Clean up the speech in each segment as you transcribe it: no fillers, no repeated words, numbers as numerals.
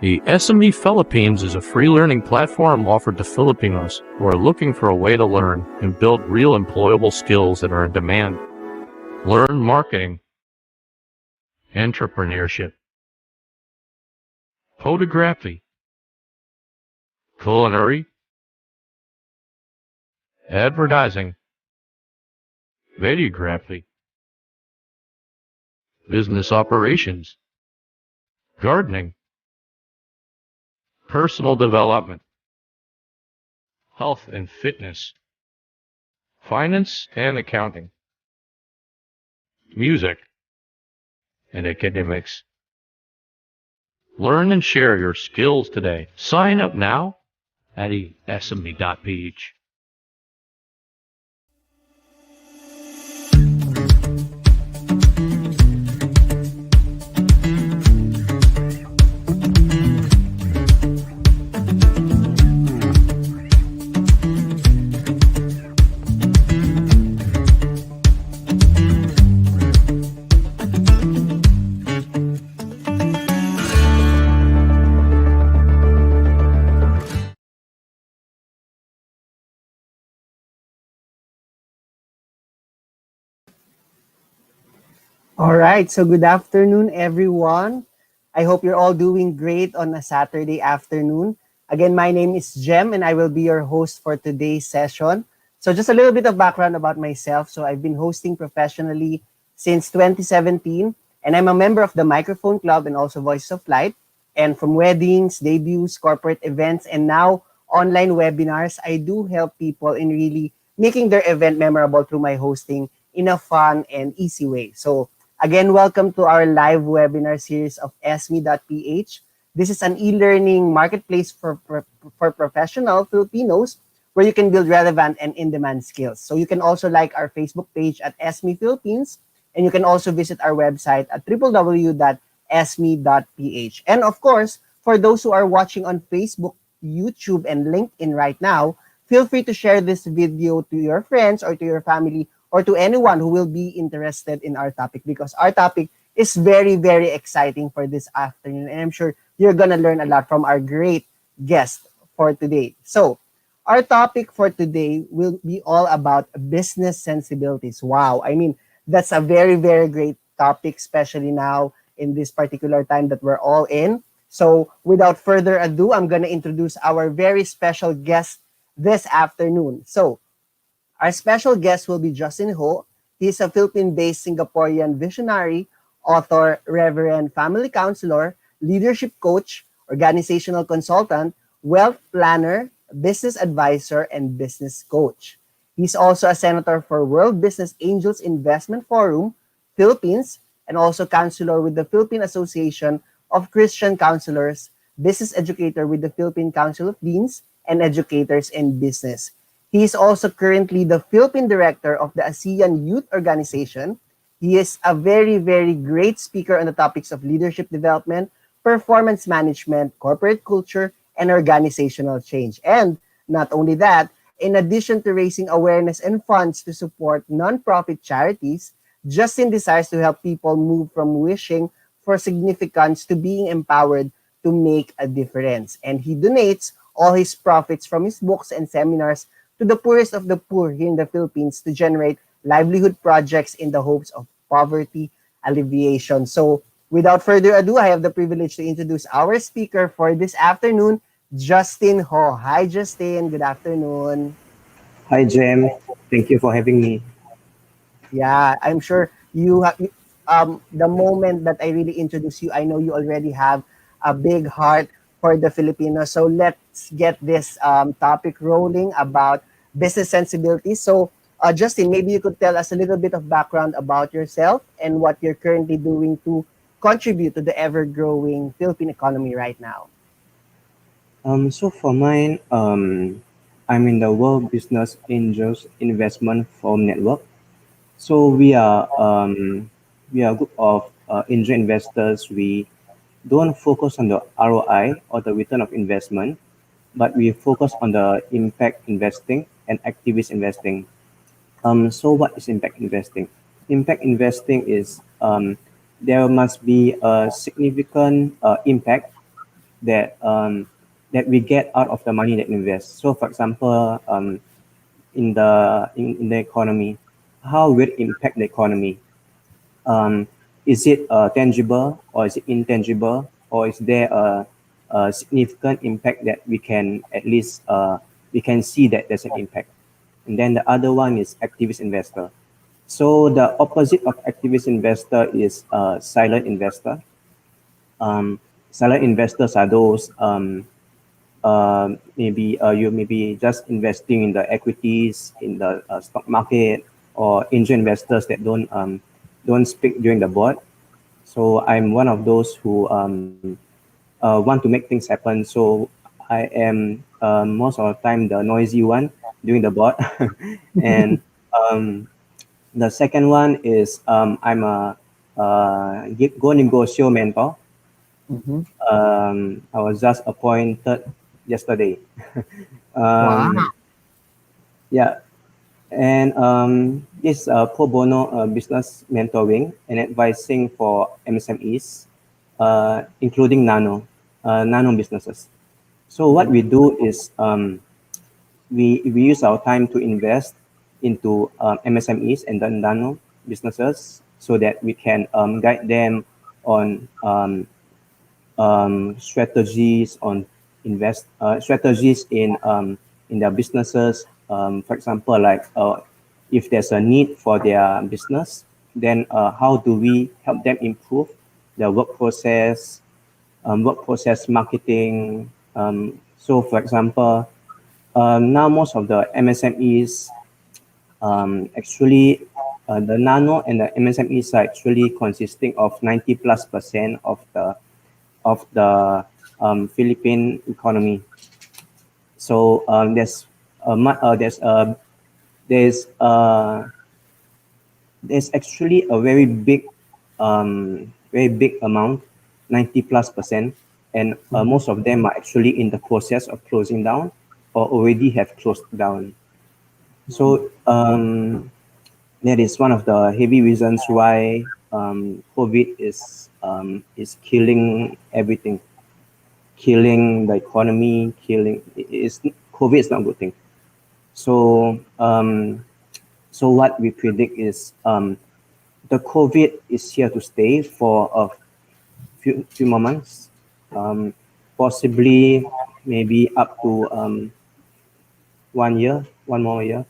The SME Philippines is a free learning platform offered to Filipinos who are looking for a way to learn and build real employable skills that are in demand. Learn marketing, entrepreneurship, photography, culinary, advertising, videography, business operations, gardening, personal development, health and fitness, finance and accounting, music, and academics. Learn and share your skills today. Sign up now at sme.ph. All right, so good afternoon, everyone. I hope you're all doing great on a Saturday afternoon. Again, my name is Jem, and I will be your host for today's session. So, just a little bit of background about myself. So, I've been hosting professionally since 2017, and I'm a member of the Microphone Club and also Voice of Light. And from weddings, debuts, corporate events, and now online webinars, I do help people in really making their event memorable through my hosting in a fun and easy way. So, again, welcome to our live webinar series of sme.ph. This is an e-learning marketplace for professional Filipinos where you can build relevant and in-demand skills. So you can also like our Facebook page at SME Philippines, and you can also visit our website at www.sme.ph. And of course, for those who are watching on Facebook, YouTube, and LinkedIn right now, feel free to share this video to your friends or to your family or to anyone who will be interested in our topic, because our topic is very, very exciting for this afternoon. And I'm sure you're going to learn a lot from our great guest for today. So, our topic for today will be all about business sensibilities. Wow. I mean, that's a very, very great topic, especially now in this particular time that we're all in. So, without further ado, I'm going to introduce our very special guest this afternoon. So, our special guest will be Justin Ho. He's a Philippine-based Singaporean visionary, author, Reverend, family counselor, leadership coach, organizational consultant, wealth planner, business advisor, and business coach. He's also a senator for World Business Angels Investment Forum, Philippines, and also counselor with the Philippine Association of Christian Counselors, business educator with the Philippine Council of Deans, and educators in business. He is also currently the Philippine Director of the ASEAN Youth Organization. He is a very, very great speaker on the topics of leadership development, performance management, corporate culture, and organizational change. And not only that, in addition to raising awareness and funds to support nonprofit charities, Justin desires to help people move from wishing for significance to being empowered to make a difference. And he donates all his profits from his books and seminars to the poorest of the poor here in the Philippines to generate livelihood projects in the hopes of poverty alleviation. So, without further ado, I have the privilege to introduce our speaker for this afternoon, Justin Ho. Hi, Justin. Good afternoon. Hi, Jem. Thank you for having me. Yeah, I'm sure you have, the moment that I really introduce you, I know you already have a big heart for the Filipinos. So let's get this topic rolling about business sensibilities. So, Justin, maybe you could tell us a little bit of background about yourself and what you're currently doing to contribute to the ever-growing Philippine economy right now. So for mine, I'm in the World Business Angels Investment Forum Network. So we are a group of angel investors. We don't focus on the ROI or the return of investment, but we focus on the impact investing and activist investing. So what is impact investing? Impact investing is there must be a significant impact that we get out of the money that we invest. So, for example, in the economy, how will it impact the economy? Um, is it tangible or is it intangible, or is there a significant impact that we can at least we can see that there's an impact? And then the other one is activist investor. So the opposite of activist investor is silent investor. Um, Silent investors are those maybe you may be just investing in the equities in the stock market, or angel investors that don't speak during the board. So I'm one of those who want to make things happen. So I am most of the time the noisy one during the board. And um, the second one is I'm a go negotiate mentor. Mm-hmm. I was just appointed yesterday. Wow. um, yeah, and this pro bono business mentoring and advising for MSMEs, including nano businesses. So what we do is we use our time to invest into MSMEs and the nano businesses so that we can guide them on strategies on invest strategies in their businesses. For example, like if there's a need for their business, then how do we help them improve their work process marketing. So, for example, now most of the MSMEs actually the nano and the MSMEs are actually consisting of 90+% of the Philippine economy. So there's there's actually a very big amount, 90+%, and Mm-hmm. most of them are actually in the process of closing down or already have closed down. So that is one of the heavy reasons why COVID is killing everything, killing the economy, killing is COVID is not a good thing. So so what we predict is the COVID is here to stay for a few more months, um, possibly maybe up to 1 year, 1 more year,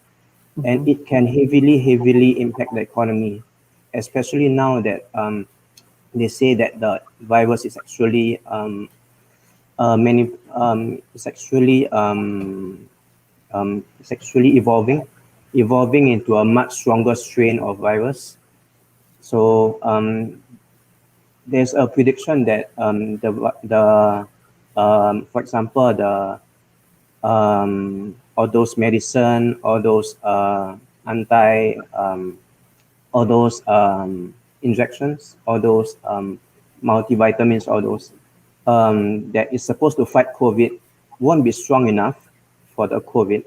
and Mm-hmm. it can heavily impact the economy, especially now that they say that the virus is actually it's actually evolving into a much stronger strain of virus. So there's a prediction that for example all those medicine, all those anti all those injections, all those multivitamins, all those that is supposed to fight COVID won't be strong enough for the COVID.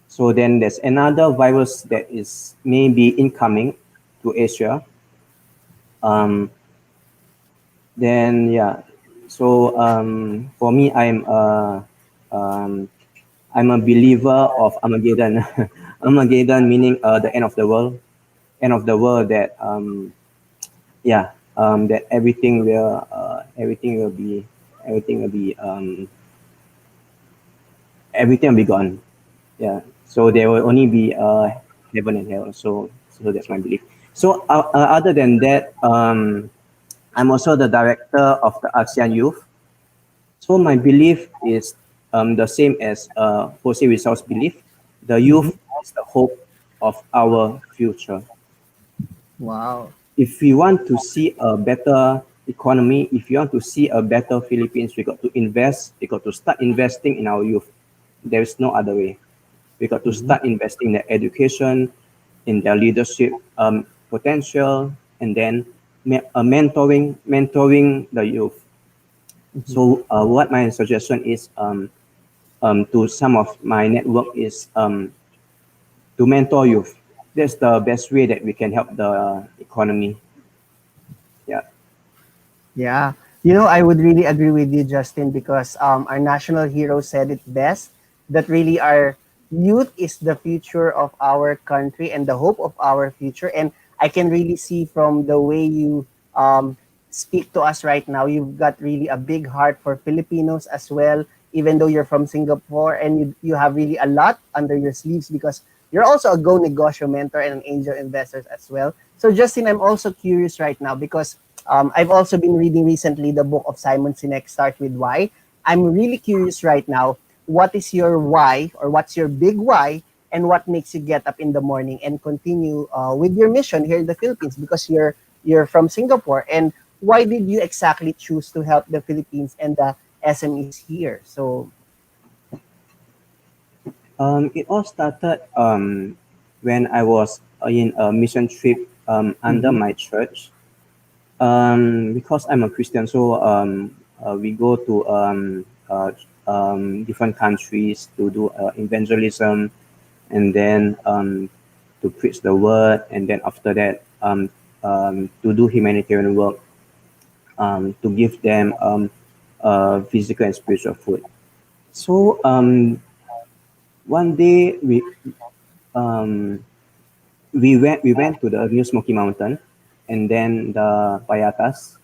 So then there's another virus that is maybe incoming to Asia. Um, then yeah, so for me, um, I'm a believer of Armageddon. Armageddon meaning the end of the world that yeah that everything will be everything will be everything will be gone. Yeah, so there will only be heaven and hell. So that's my belief. So other than that, I'm also the director of the ASEAN Youth. So my belief is the same as Jose Rizal's belief. The Mm-hmm. youth is the hope of our future. Wow. If we want to see a better economy, if you want to see a better Philippines, we got to invest. We got to start investing in our youth. There is no other way. We got to Mm-hmm. start investing in their education, in their leadership potential, and then mentoring the youth. Mm-hmm. So what my suggestion is to some of my network is to mentor youth. That's the best way that we can help the economy. Yeah. Yeah. I would really agree with you, Justin, because our national hero said it best that really our youth is the future of our country and the hope of our future. And I can really see from the way you um, speak to us right now, you've got really a big heart for Filipinos as well, even though you're from Singapore and you have really a lot under your sleeves because you're also a Go Negosyo mentor and an angel investor as well. So, Justin, I'm also curious right now because I've also been reading recently the book of Simon Sinek, Start With Why. I'm really curious right now, what is your why or what's your big why and what makes you get up in the morning and continue with your mission here in the Philippines because you're from Singapore and why did you exactly choose to help the Philippines and the SMEs here? So, It all started when I was in a mission trip under mhm, my church. Because I'm a Christian, so we go to different countries to do evangelism, and then to preach the word, and then after that to do humanitarian work, to give them physical and spiritual food. So one day um, we went to the New Smoky Mountain, and then the Payatas.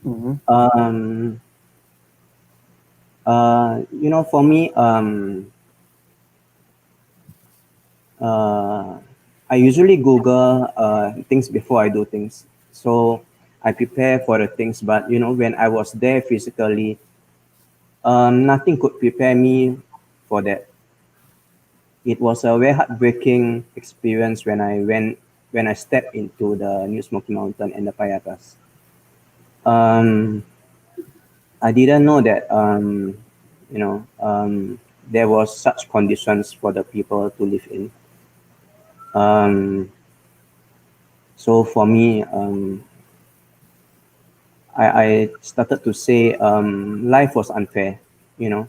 mhm, Um, for me, uh, I usually Google things before I do things. So I prepare for the things, but when I was there physically, nothing could prepare me for that. It was a very heartbreaking experience when I stepped into the New Smoky Mountain and the Payatas. Um, I didn't know that there was such conditions for the people to live in. Um, so for me, I started to say life was unfair, you know,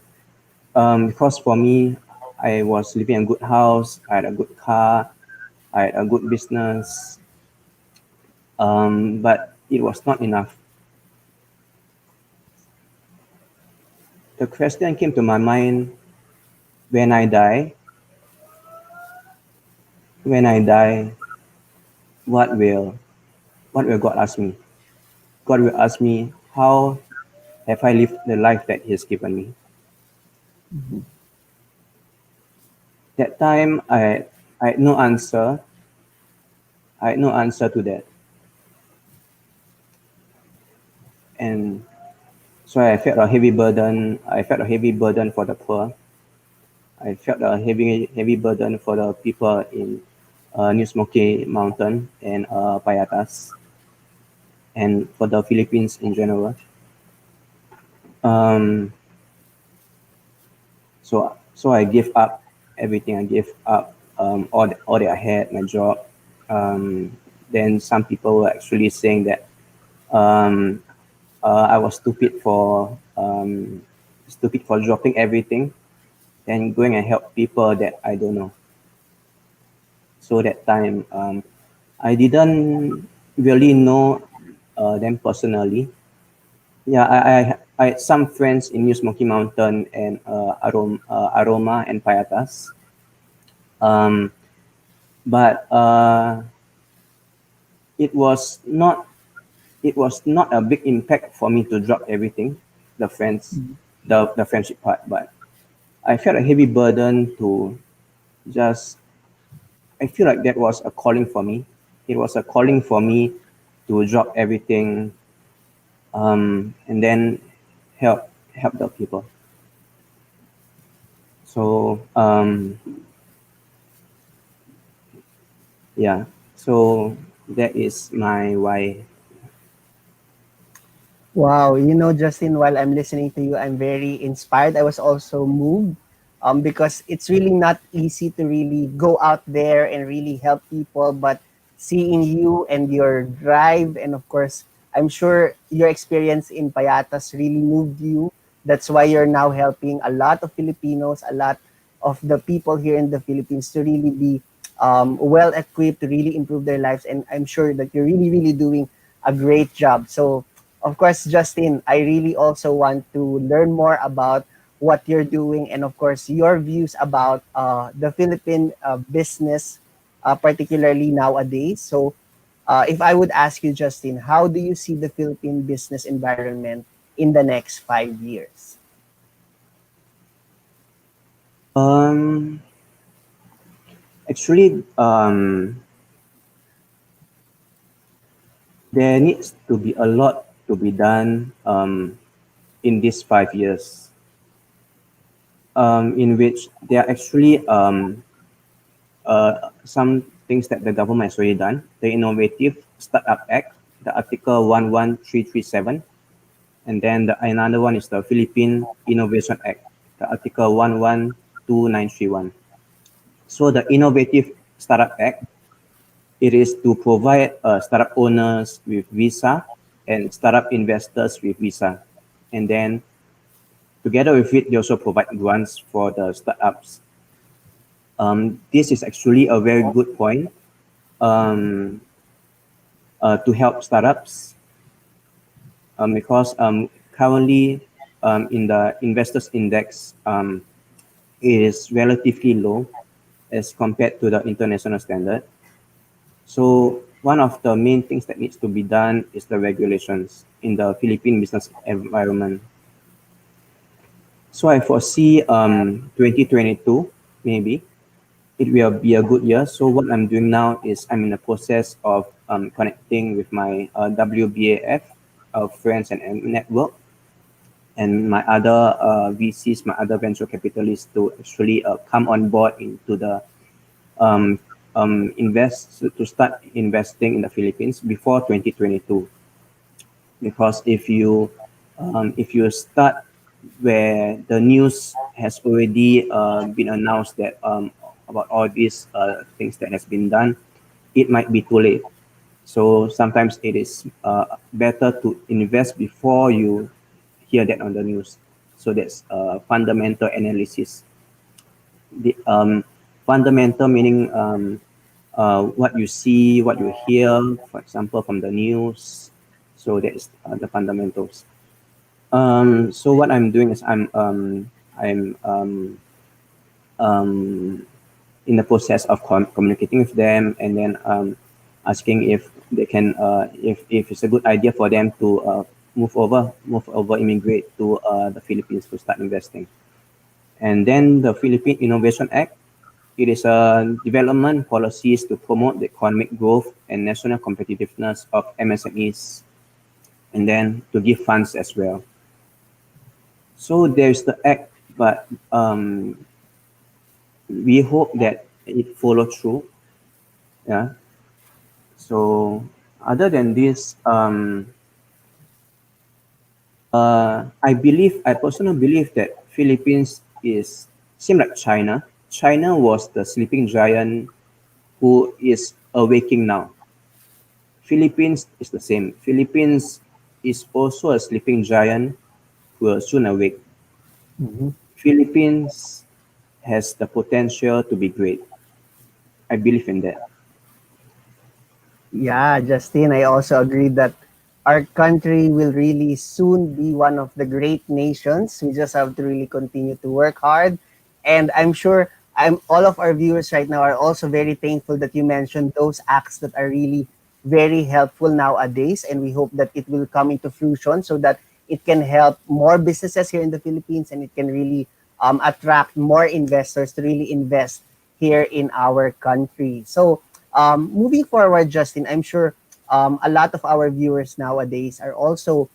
because for me, I was living in a good house, I had a good car, I had a good business, but it was not enough. The question came to my mind: when I die, when I die, what will what will God ask me? God will ask me, how have I lived the life that He has given me? mhm. That time, I had no answer. I had no answer to that, and so I felt a heavy burden. I felt a heavy burden for the poor. I felt a heavy burden for the people in New Smoky Mountain and Payatas, and for the Philippines in general. Um, so I gave up everything. I gave up all that I had, my job. Then some people were actually saying that um, I was stupid for dropping everything and going and help people that I don't know. So that time, I didn't really know them personally. Yeah, I had some friends in New Smoky Mountain and Aroma and Payatas. Um, but it was not it was not a big impact for me to drop everything, the friends, the friendship part. But I felt a heavy burden to just. I feel like that was a calling for me. It was a calling for me to drop everything, and then help the people. So yeah, so that is my why. Wow, Justin, while I'm listening to you, I'm very inspired. I was also moved because it's really not easy to really go out there and really help people, but seeing you and your drive, and of course, I'm sure your experience in Payatas really moved you. That's why you're now helping a lot of Filipinos, a lot of the people here in the Philippines to really be well equipped to really improve their lives. And I'm sure that you're really, really doing a great job. So, of course, Justin, I really also want to learn more about what you're doing and, of course, your views about the Philippine business, particularly nowadays. So, if I would ask you, Justin, how do you see the Philippine business environment in the next 5 years? Um, Actually, there needs to be a lot to be done in these 5 years, in which there are actually some things that the government has already done. The Innovative Startup Act, the Article 11337, and then another one is the Philippine Innovation Act, the Article 112931. So the Innovative Startup Act, it is to provide startup owners with visa and startup investors with visa. And then together with it, they also provide grants for the startups. This is actually a very good point um, to help startups because currently in the investors index, it is relatively low as compared to the international standard. So one of the main things that needs to be done is the regulations in the Philippine business environment. So I foresee 2022 maybe it will be a good year. So what I'm doing now is I'm in the process of connecting with my WBAF friends and network and my other VCs, my other venture capitalists to actually come on board into the um, invest to start investing in the Philippines before 2022. Because if you start where the news has already been announced that about all these things that has been done, it might be too late. So sometimes it is better to invest before you hear that on the news. So that's fundamental analysis. The fundamental meaning what you see, what you hear, for example, from the news. So that is the fundamentals. So what I'm doing is I'm um, in the process of communicating with them and then asking if they can if it's a good idea for them to move over, immigrate to the Philippines to start investing. And then the Philippine Innovation Act, it is a development policies to promote the economic growth and national competitiveness of MSMEs, and then to give funds as well. So there's the act, but we hope that it follow through. Yeah. So other than this, I personally believe that Philippines is seem like China. China was the sleeping giant who is awaking now. Philippines is the same. Philippines is also a sleeping giant who will soon awake. Mhm. Philippines has the potential to be great. I believe in that. Yeah, Justin, I also agree that our country will really soon be one of the great nations. We just have to really continue to work hard. And I'm sure all of our viewers right now are also very thankful that you mentioned those acts that are really very helpful nowadays. And we hope that it will come into fruition so that it can help more businesses here in the Philippines and it can really attract more investors to really invest here in our country. So, moving forward, Justin, I'm sure a lot of our viewers nowadays are also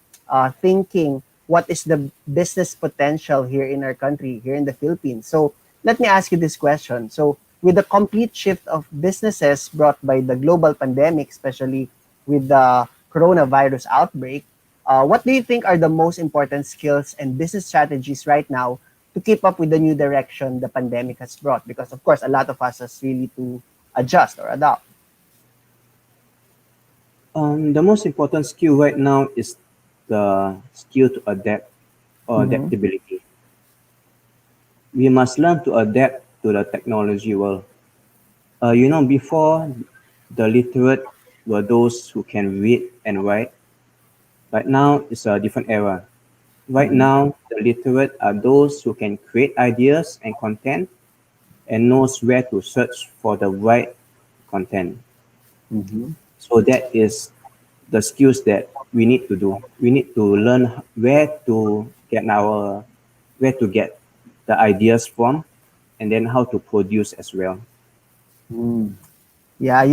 thinking what is the business potential here in our country, here in the Philippines. So let me ask you this question. So with the complete shift of businesses brought by the global pandemic, especially with the coronavirus outbreak, what do you think are the most important skills and business strategies right now to keep up with the new direction the pandemic has brought? Because of course, a lot of us has really to adjust or adapt. The most important skill right now is the skill to adapt or Mm-hmm. adaptability. We must learn to adapt to the technology world. Before the literate were those who can read and write. Right now, it's a different era. Right Mhm. now, the literate are those who can create ideas and content and knows where to search for the right content. Mhm. So that is the skills that we need to do. We need to learn where to get the ideas from, and then how to produce as well. Mm. Yeah,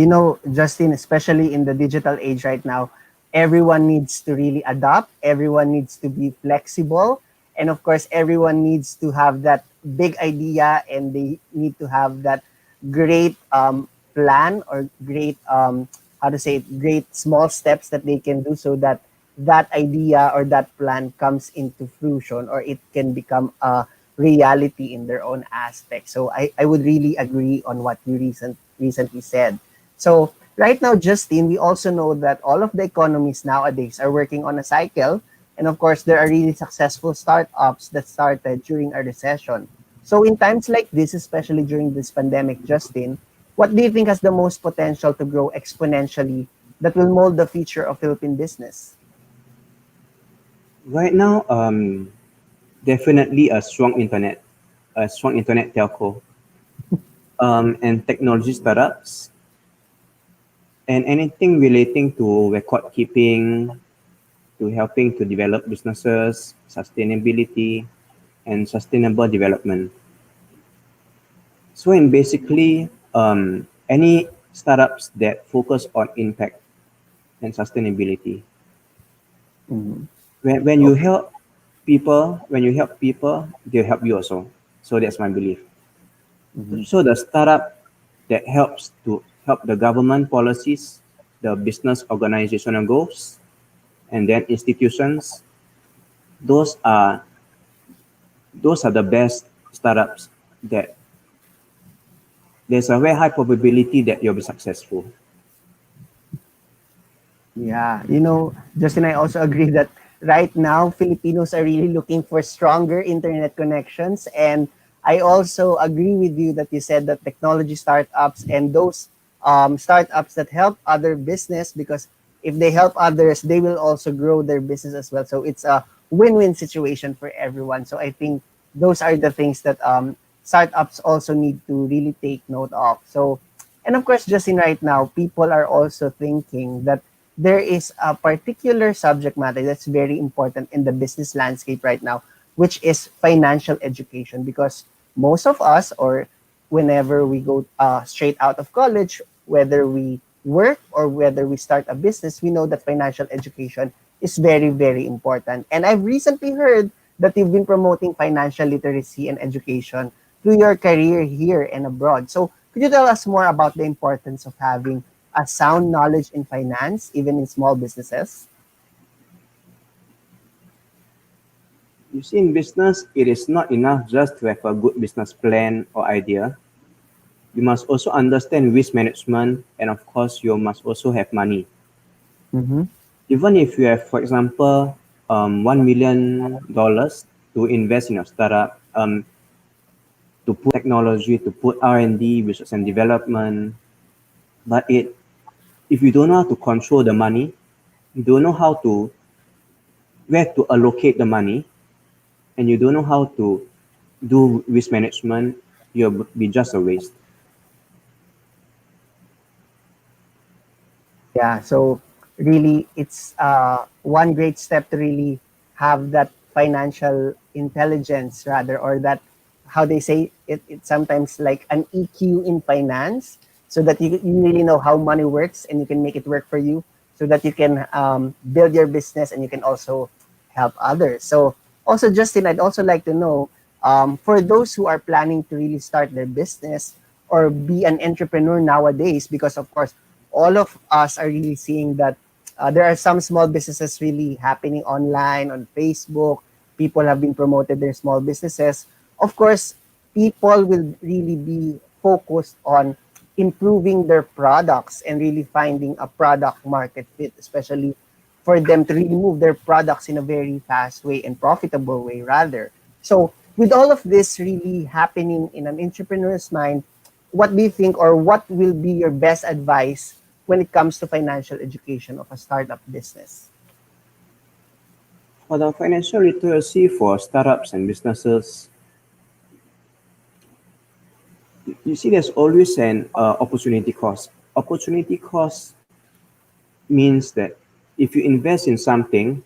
Justin, especially in the digital age right now, everyone needs to really adapt. Everyone needs to be flexible. And of course, everyone needs to have that big idea and they need to have that great plan or great, how to say it, great small steps that they can do so that that idea or that plan comes into fruition or it can become a reality in their own aspect. So I would really agree on what you recently said. So right now, Justine, we also know that all of the economies nowadays are working on a cycle. And of course, there are really successful startups that started during a recession. So in times like this, especially during this pandemic, Justin, what do you think has the most potential to grow exponentially that will mold the future of Philippine business? Right now, definitely a strong internet telco, and technology startups, and anything relating to record keeping, to helping to develop businesses, sustainability, and sustainable development. So, in basically, any startups that focus on impact and sustainability. Mhm. When you Okay. help people, they'll help you also. So that's my belief. Mhm. So the startup that helps to help the government policies, the business organizational goals, and then institutions, those are those are the best startups that there's a very high probability that you'll be successful. Yeah, Justin, I also agree that right now Filipinos are really looking for stronger internet connections. And I also agree with you that you said that technology startups and those startups that help other business, because if they help others, they will also grow their business as well. So it's a win-win situation for everyone. So I think those are the things that startups also need to really take note of. So, and of course, just in right now, people are also thinking that there is a particular subject matter that's very important in the business landscape right now, which is financial education. Because most of us, or whenever we go straight out of college, whether we work or whether we start a business, we know that financial education is very, very important. And I've recently heard that you've been promoting financial literacy and education through your career here and abroad. So, could you tell us more about the importance of having a sound knowledge in finance, even in small businesses? You see, in business, it is not enough just to have a good business plan or idea. You must also understand risk management, and of course, you must also have money. Mm-hmm. Even if you have, for example, $1 million to invest in a startup, to put technology, to put R&D, research and development, but if you don't know how to control the money, you don't know how to where to allocate the money, and you don't know how to do risk management, you'll be just a waste. Yeah, so really, it's one great step to really have that financial intelligence, rather, or that, how they say it, it's sometimes like an EQ in finance, so that you really know how money works and you can make it work for you, so that you can build your business and you can also help others. So, also, Justin, I'd also like to know, for those who are planning to really start their business or be an entrepreneur nowadays, because of course, all of us are really seeing that there are some small businesses really happening online on Facebook. People have been promoted their small businesses. Of course, people will really be focused on improving their products and really finding a product market fit, especially for them to really move their products in a very fast way and profitable way, rather. So, with all of this really happening in an entrepreneur's mind, what do you think, or what will be your best advice when it comes to financial education of a startup business? For the financial literacy for startups and businesses, you see, there's always an opportunity cost. Opportunity cost means that if you invest in something,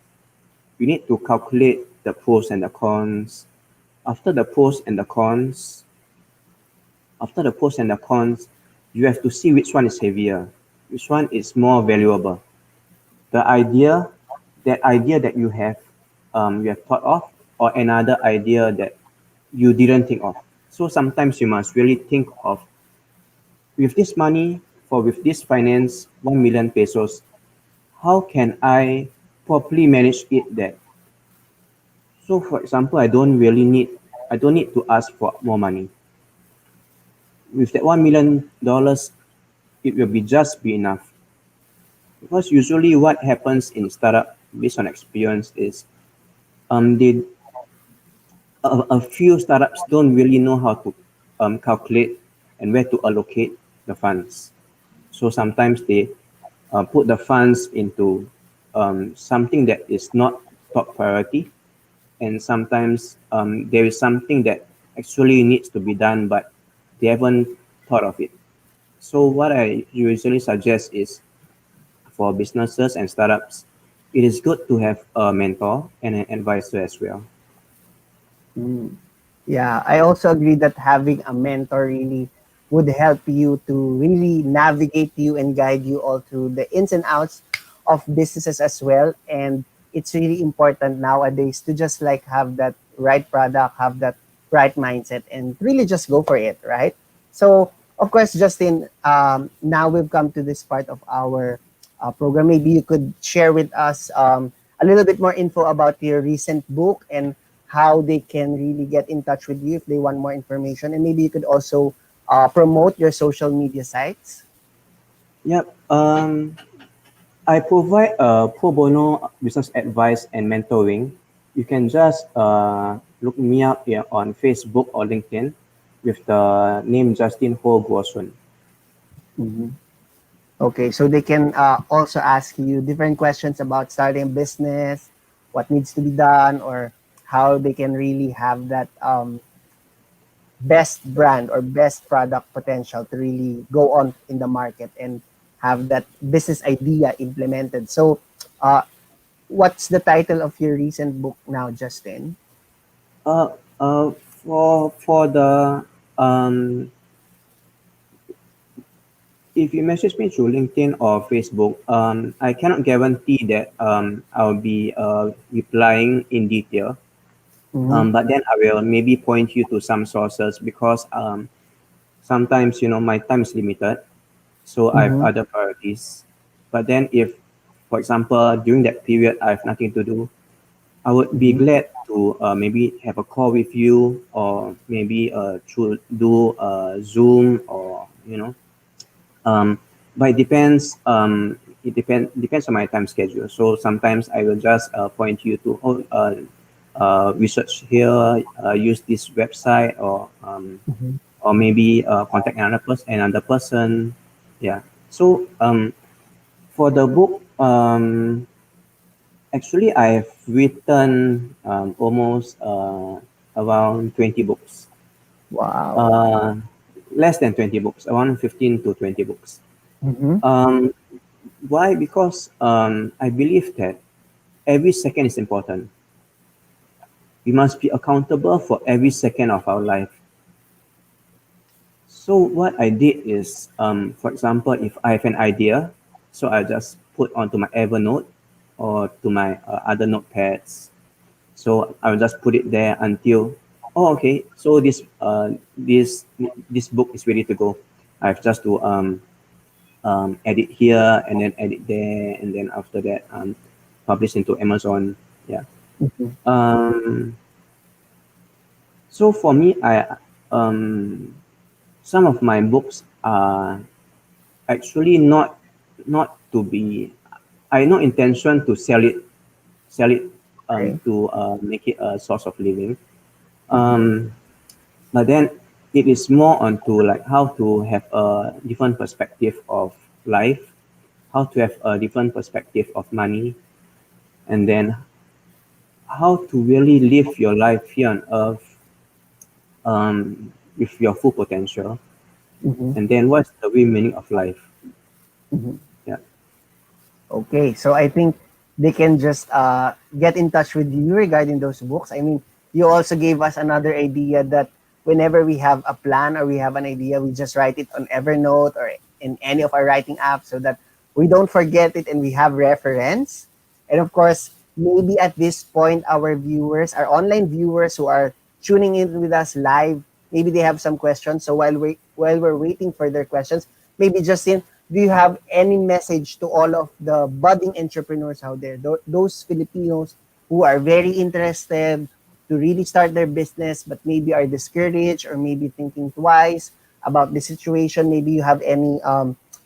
you need to calculate the pros and the cons. After the pros and the cons, after the pros and the cons, you have to see which one is heavier, which one is more valuable. The idea, that idea that you have thought of, or another idea that you didn't think of. So sometimes you must really think of, with this money, with this finance, 1 million pesos, how can I properly manage it that? So for example, I don't need to ask for more money. With that $1 million, it will be enough. Because usually what happens in startup, based on experience, is they a few startups don't really know how to calculate and where to allocate the funds. So sometimes they put the funds into something that is not top priority, and sometimes there is something that actually needs to be done, but they haven't thought of it. So what I usually suggest is, for businesses and startups, it is good to have a mentor and an advisor as well. Mm. Yeah, I also agree that having a mentor really would help you to really navigate you and guide you all through the ins and outs of businesses as well. And it's really important nowadays to just like have that right product, have that right mindset, and really just go for it, right? So, of course, Justin, now we've come to this part of our program. Maybe you could share with us a little bit more info about your recent book and how they can really get in touch with you if they want more information. And maybe you could also promote your social media sites. Yep. I provide pro bono business advice and mentoring. You can just look me up here on Facebook or LinkedIn with the name Justin Ho Guosun. Mhm. Okay, so they can also ask you different questions about starting a business, what needs to be done, or how they can really have that best brand or best product potential to really go on in the market and have that business idea implemented. So, uh, what's the title of your recent book now, Justin? Uh, for the if you message me through LinkedIn or Facebook, I cannot guarantee that I'll be replying in detail. Mm-hmm. But then I will maybe point you to some sources, because sometimes my time is limited, so I have Mm-hmm. other priorities. But then if, for example, during that period I have nothing to do, I would be Mm-hmm. glad to maybe have a call with you, or maybe through do Zoom, or um, but it depends on my time schedule. So sometimes I will just point you to, research here, use this website, Mm-hmm. or maybe contact another person. Yeah. So for the book, actually I've written almost around 20 books. Wow. Uh, Less than 20 books, around 15 to 20 books. Mm-hmm. Um, why? Because I believe that every second is important. We must be accountable for every second of our life. So what I did is, for example, if I have an idea, so I just put onto my Evernote or to my other notepads. So I will just put it there until, oh, okay, so this book is ready to go. I have just to edit here and then edit there, and then after that publish into Amazon. Yeah. Mm-hmm. Um, so for me, I um, some of my books are actually not to be. I no intention to sell it Okay. to make it a source of living. Mm-hmm. Um, but then it is more onto like how to have a different perspective of life, how to have a different perspective of money, and then how to really live your life here on earth with your full potential, Mhm. and then what's the real meaning of life. Mhm. Yeah. Okay, so I think they can just get in touch with you regarding those books. I mean, you also gave us another idea that whenever we have a plan or we have an idea, we just write it on Evernote or in any of our writing apps so that we don't forget it and we have reference. And of course, maybe at this point, our viewers, our online viewers who are tuning in with us live, maybe they have some questions. So while we're waiting for their questions, maybe Justin, do you have any message to all of the budding entrepreneurs out there, those Filipinos who are very interested to really start their business, but maybe are discouraged or maybe thinking twice about the situation? Maybe you have any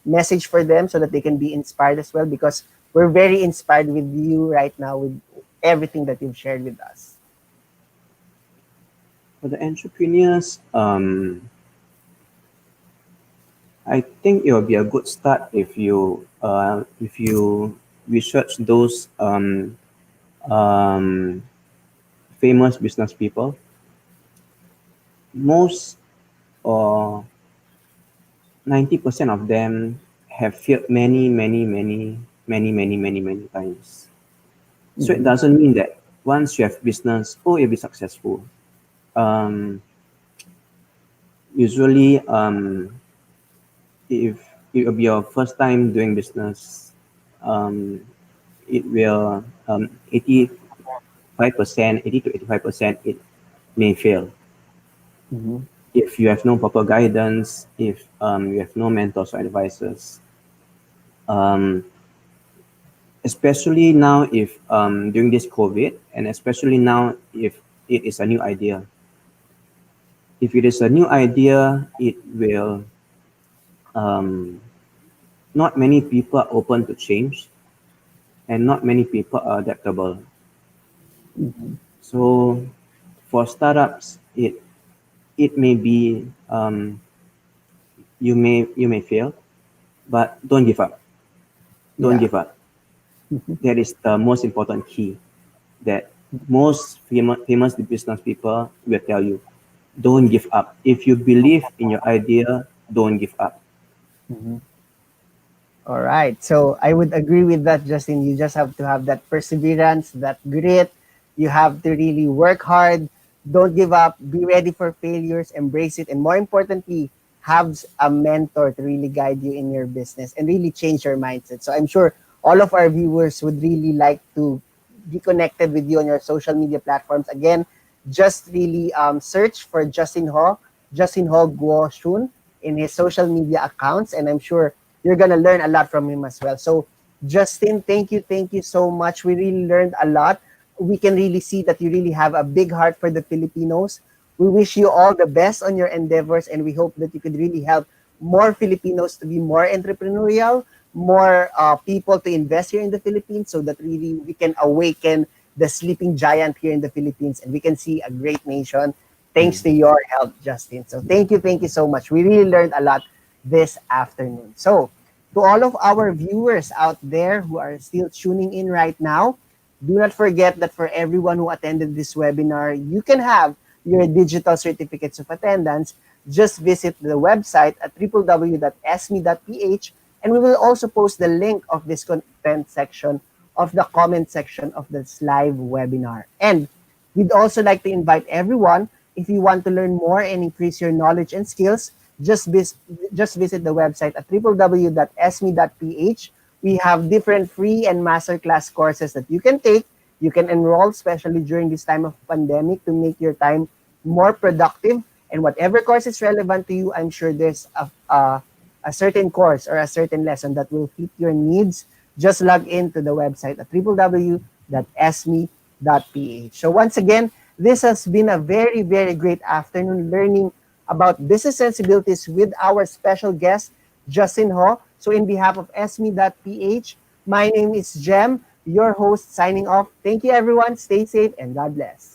message for them so that they can be inspired as well, because we're very inspired with you right now with everything that you've shared with us. For the entrepreneurs, I think it will be a good start if you research those um, famous business people. Most or 90% of them have failed many times. So it Mhm. doesn't mean that once you have business, oh, you'll be successful. Um, Usually, if it will be your first time doing business, um, it will 85%, 80 to 85%, it may fail. Mhm. If you have no proper guidance, if you have no mentors or advisors, um, especially now if during this COVID, and especially now if it is a new idea. If it is a new idea, it will um, not many people are open to change, and not many people are adaptable. Mhm. So for startups, it may be you may fail, but don't give up. Don't Yeah. give up. That is the most important key that most famous business people will tell you. Don't give up. If you believe in your idea, don't give up. Mhm. All right. So I would agree with that, Justin. You just have to have that perseverance, that grit. You have to really work hard. Don't give up. Be ready for failures. Embrace it. And more importantly, have a mentor to really guide you in your business and really change your mindset. So I'm sure all of our viewers would really like to be connected with you on your social media platforms. Again, just really search for Justin Ho Guo Shun in his social media accounts. And I'm sure you're gonna learn a lot from him as well. So, Justin, thank you so much. We really learned a lot. We can really see that you really have a big heart for the Filipinos. We wish you all the best on your endeavors, and we hope that you could really help more Filipinos to be more entrepreneurial, more people to invest here in the Philippines, so that really we can awaken the sleeping giant here in the Philippines, and we can see a great nation thanks to Mm. your help, Justin. So thank you so much. We really learned a lot this afternoon. So, to all of our viewers out there who are still tuning in right now, do not forget that for everyone who attended this webinar, you can have your digital certificates of attendance. Just visit the website at www.sme.ph, and we will also post the link of this content section of the comment section of this live webinar. And we'd also like to invite everyone, if you want to learn more and increase your knowledge and skills, just visit the website at www.sme.ph. We have different free and masterclass courses that you can take. You can enroll, especially during this time of pandemic, to make your time more productive. And whatever course is relevant to you, I'm sure there's a certain course or a certain lesson that will fit your needs. Just log into the website at www.sme.ph. So once again, this has been a very great afternoon learning about business sensibilities with our special guest, Justin Ho. So in behalf of sme.ph, my name is Jem, your host, signing off. Thank you, everyone. Stay safe and God bless.